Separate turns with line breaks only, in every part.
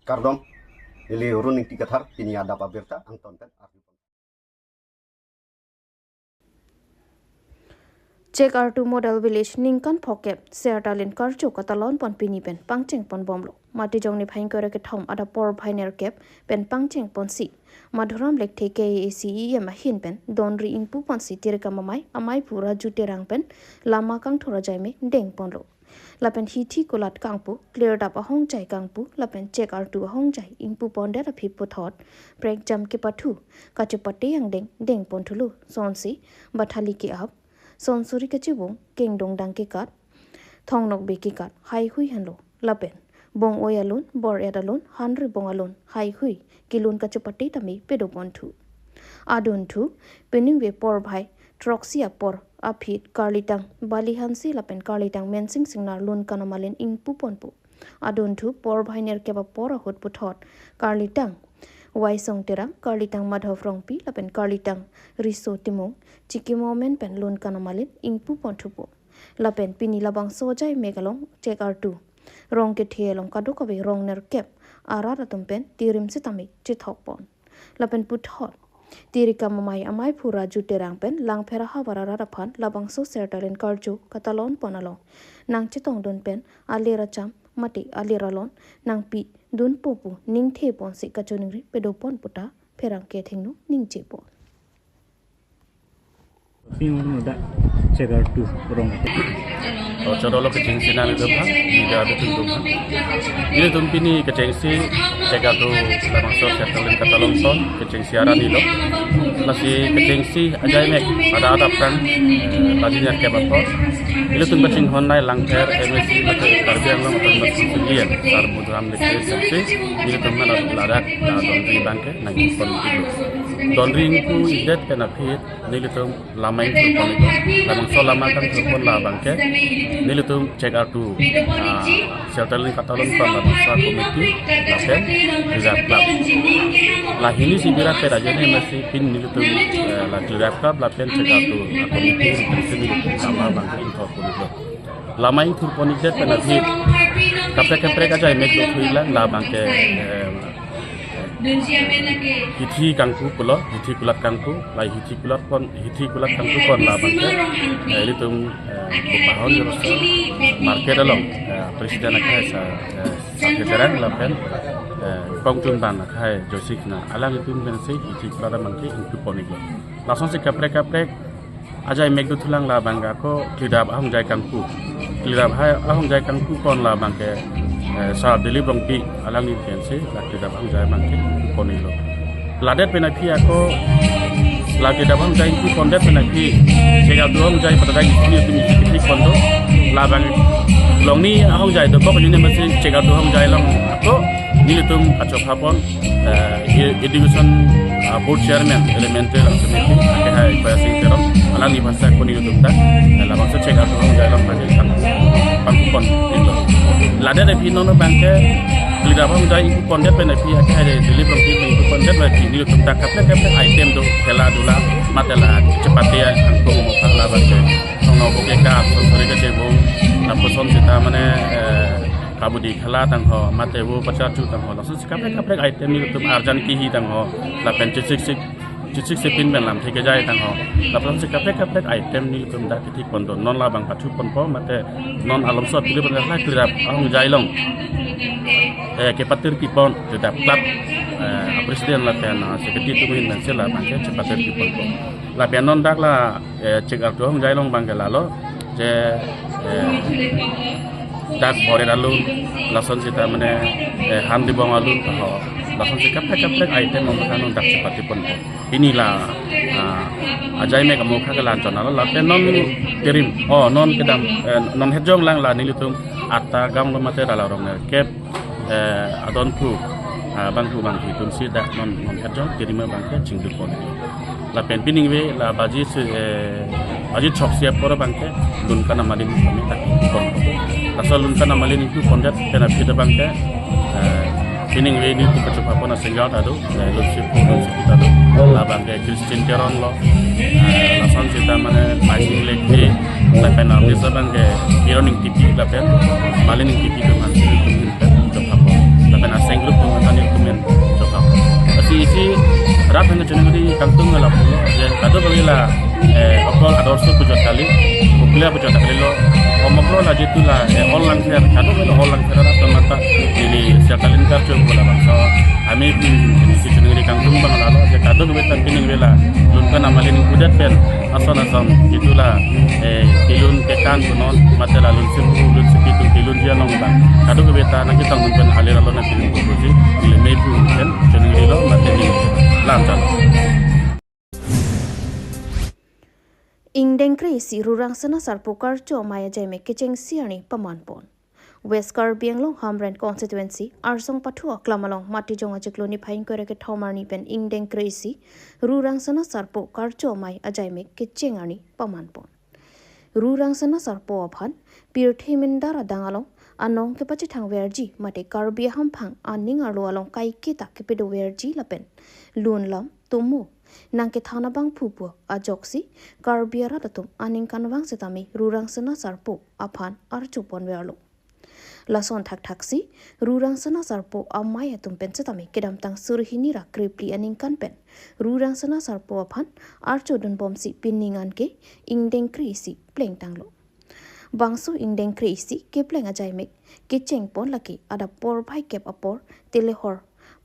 Kardom, ili runing tikathar ini ada pabirta Anton pen.
Check R2 model village ningkan phokep sertalin karchu katalon pon pini pen pangcheng pon bomlo mati jongni phain kore ke thom ada por bhainer kep pen pangcheng pon si madhuram lek theke ac yema hin pen donri ingpu pon si tir kamamai amai pura juterang pen lama kang thora jaime deng ponlo lapen hithi kulat kangpu clear dap ahong chai kangpu lapen check R2 ahong chai ingpu pon der phi puthot break jam ke pathu kachu patti yang deng pon thulu sonsi bathali ki ab Sonsuri kecibung king dong dang kikat thong nok be kikat hai hui hanlo lapen bong oyalun bor edalun hanri bong alun hai hui kilun kachupati tami pedopon thu adun thu pening we por bhai troxia por aphit karlitang bali hansi lapen karlitang mensing singnar lun kanamalin ing pupon pu adun thu por bhai ner keba por hot puthot karlitang Wai song terang karlitang madhav rongpi lapen karlitang riso timong chiki moment pen lun kanamalin ingpu ponthupo lapen pini labang sojai megalong check R2 rong ke thelong kadu kabe rong ner kep arara tumpen tirim sitami chithok pon lapen puthot tirika mamai amai phura juterang pen lang phera hawarara raphan labang so sertalen karju katalon ponalo nang chitong don pen alera cham mati alera lon nang pi dun popu ning the pon si kachoningri pedopon puta pherang ke thingnu ning che pon
Ping da chegar tu rong
Chorolo kecing sinan itu bang, tidak ada tentu bang. Ini tumpini kecing si chegar tu lamang so setelin katalong ton kecing siaran itu. Masih kecing si aja mek ada kan bajinya kebator. Ini tuh kecing honai langker MSC atau Karbi Anglong atau masih sendirian. Sar mudram lekir sensi. Ini tuh mana ladak donri bangke nanti pon itu. Donri itu idet kena fit. Ini tuh lama itu pon itu. Lamang so lama kan pon lah bangke. Nilitum check R2 setelin katalon pernah bisa komiti lapen tidak club lah ini si birat aja nih masih pin nilitum lah tidak club lapen check R2 komiti tersebut sama bangsa info komito lama itu komiti penagih kapre aja emek do hilang lah bangke hithi kangku pulo hithi kulat kangku lai hithi kulat kangku kon la bangke ini tum bahon terus market along presiden akai sa sekretariat lapen pongtun ban akai josikna alang itu mensi hithi kulat mangke itu poniglo langsung se kapre aja emek do tulang la bangga ko tidak ahong jai kangku kon la bangke sa deli bangpi alang ni pensi la tidak ahong jai mangke ponilo ladet penaki ako lagi dabang jai ku kondet penaki sega duam jai pada lagi ini tu misi kondo labang long ni ahong jai do ko ni mesti sega duam jai long ako nilitum kacok hapon education board chairman elemental assembly akai payasing terom alang ni bahasa ko nilitum da labang sa sega duam jai long bagi pangkupon itu ladet e pinono bangke tidak apa udah ikut kondet penapi akan ada deliver ikut kondet lagi di YouTube tak kapnya item do kela dula matela cepat ya angko mau kalah bangke sono buke kap sore ke cebong napo son kita mana kabu di kala tang ho matewo pacacu tang ho langsung kapnya item di YouTube arjan kihi tang ho lapen cicik sepin ben lam thike jai tang ho lapan se kapnya item di YouTube dak titik kondo non la bang pacu pon po mate non alam so pilih benar lah kirap ahung jai long kepatir kipon tetap klub presiden lapian seketi tu min dan sila bangke cepatir kipon ko lapian non dak la cek artu hong jai long bangke lalo je dak bore dalu lason sita mene ham di bong alun ho lason se kapek item non kan dak cepati pon ko inilah ajai me kamu kagalan chona lapian non kirim non kedam non hejong lang la nilitum atta gam mate dala rong kep adonku bangku tum si dak non herjong kirima bangke cingdu pon la pen pining we la baji chok siap pora bangke lun kana malin kami tak pon asal lun kana malin itu pondat pena pida bangke pining we ni tu kecoba pona senjat adu lun si kita do la bangke Christian teron lo la san sita mana making lekhe la pen amisa bangke ironing tipi la pen malin tipi tu man lapen aseng grup si rap hanya cenderung di kantung ngelap dulu ya kado bagila apol adorso pujat kali populer pujat kali lo omokro lah jitu lah online share kado bagila online share rap mata ini siakalin kartu bola bangsa kami ini si cenderung di kantung bang lalu ya kado bagila kini bela lunkan amalin kudat pen asal asam gitulah kilun kekan kunon mata lalu lun sepitu kilun dia nong bang kado bagila nanti tanggung pen alir lalu nanti ngumpul ili mebu kan cenderung lo mata ini lancar.
Ingdeng krisi rurang sana sarpukar cho maya jaime kecheng siani pamanpon. West Karbi Anglong Hamren constituency arsong pathua klamalong mati jonga jekloni phain kore ke thomarni pen ingdeng krisi rurang sana sarpukar cho mai ajaime kecheng ani pamanpon. Rurang sana sarpo aphan pirthi mindara dangalong anong ke pachi thang verji mate Karbi hamphang aning arlo along kai kita ke pedo verji lapen lun lam tumu nangke thana bang phupu ajoksi Karbiara datum aning kanwang setami rurang sana sarpo aphan archupon verlo lason thak thaksi rurang sana sarpo amaya tumpen setami kedam tang surhini ra kripli aning kanpen rurang sana sarpo aphan archodun bomsi pinningan ke ingdeng krisi pleng tanglo bangsu ingdeng krisi ke pleng ajaimek ke chengpon laki ada por bhai kep apor telehor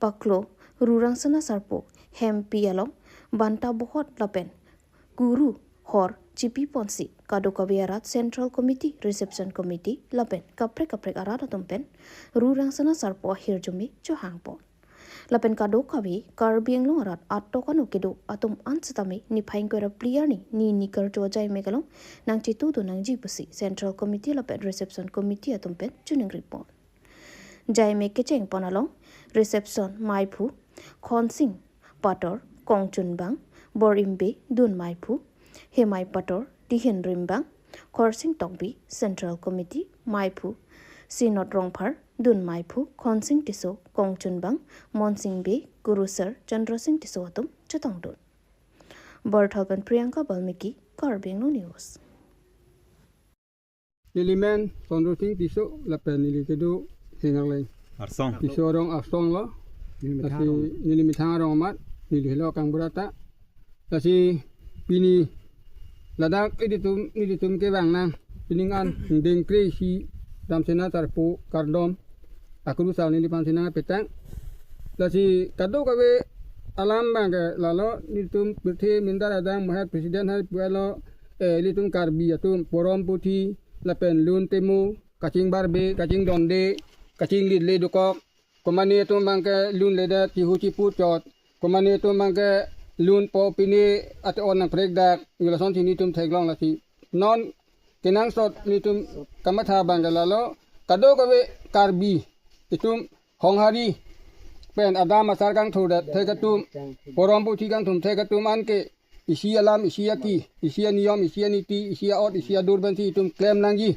paklo rurang sana sarpo hempi along banta bohot lapen guru hor chipi ponsi kado kabiarat central committee reception committee lapen kapre arada tumpen rurang sana sarpo hirjumi johangpon lapen kado kabi Karbi Anglong arat atto kanu kedo atum ansatami ni phain kora pliani ni nikar jojai megalong nang chitu tu nang jibusi central committee lapen reception committee atumpen chuning report jai me kecheng ponalong reception maipu khonsing pator kongchunbang borimbe dun maipu hemai pator tihin rimbang khorsing tongbi central committee maipu sinot rongphar dun maipu khonsing tiso kongchunbang monsingbe gurusar chandrasing tiso atum chatongdun Barthalpan Priyanka Balmiki Karbi Anglong News
Nilimen chandrasing tiso lapen nilikedo hingarleng
Arsong.
tiso rong arsong lo nilimithang rong mat nilihelo kang burata kasi pini ladak iditum ke bang nang piningan deng krisi dam sena tarpu kardom akuru saw ni pan sena petang lasi kado kawe alam bang ke lalo nitum berthi mindar adang mahat presiden har puelo litum karbi atum porom puthi lapen lun temu kacing barbe kacing donde kacing lidle dukok komani tu mangke lun leda tihu cipu cot komani tu mangke lun po pini ate on nang prek dak ngelason sini tum theglong lasi non kenang sot ni tum kamatha bangala lo kado kawe karbi itum honghari pen ada masar kang thoda thekatum porompu thi kang thum thekatum anke isi alam isi aki isi niyom isi niti isi ot isi durbanti tum claim nangji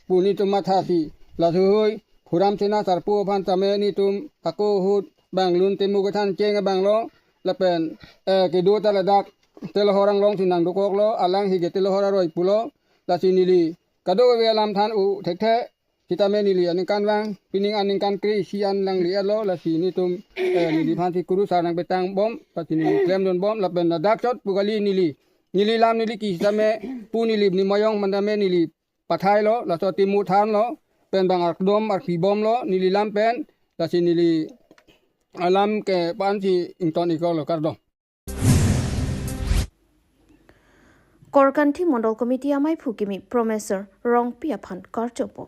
puni tum matha si la thoi Huram sena sarpu phan tame ni tum ako hut bang lun temu ka than cheng bang lo lapen ke do ta ladak tel horang long sinang do kok lo alang hi ge tel hora roi pulo la sinili kado we alam than u thek the kitame nili aning kan wang pining aning kan kri sian lang li lo la sini tum nili phan ti kuru sarang betang bom patini klem don bom lapen ladak chot pugali nili lam nili ki tame pu nili ni moyong mandame nili pathai lo la so timu than lo pen bang arkdom arki bom lo nili lam pen la si nili alam ke pan si ington ikol lo kardom
Korkanthi Mondol Committee amai phukimi Professor Rong Piaphan Karchopo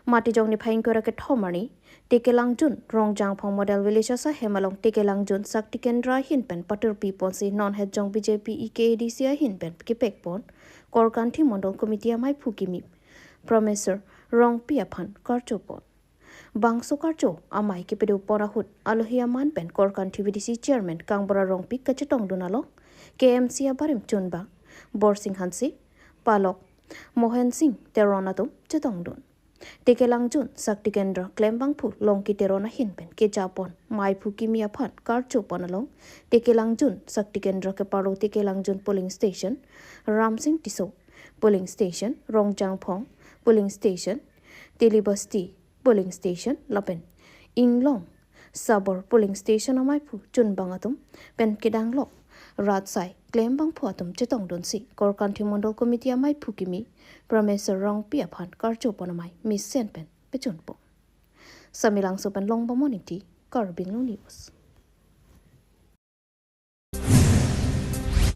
Mati jong ni phain kora ke thomani Tekelangjun Rongjang Phong Model Village sa Hemalong Tekelangjun Sakti Kendra Hinpen Patur Pipon si non het jong BJP EKADC Hinpen Kipek Pon Korkanthi Mondol Committee amai phukimi Professor Rong Piaphan Karchopo Bangso Karcho amai ke pedo porahut alohia man pen Korkanthi VDC Chairman Kangbora Rong Pik kachetong dunalo KMC abarim chunba Borsing Hansi Palok Mohan Singh Teronatum chetong dun Tekelangjun Sakti Kendra Klembangphu Longki Terona Hinpen ke Japon Maipu Kimia Phan Karcho Panalong Tekelangjun Sakti Kendra ke Paro Tekelangjun Polling Station Ramsing Tiso Polling Station Rongjang Phong Polling Station Tilibasti Polling Station Lapen Inglong Sabor polling station amai phu chun bangatum pen kidang lok rat sai claim bang phu atum chetong don si kor kanthi mondol committee amai phu kimi Professor Rong Pia Phan karcho ponamai miss sen pen pechun po Samilang so pen long ba morning ti Karbi Anglong news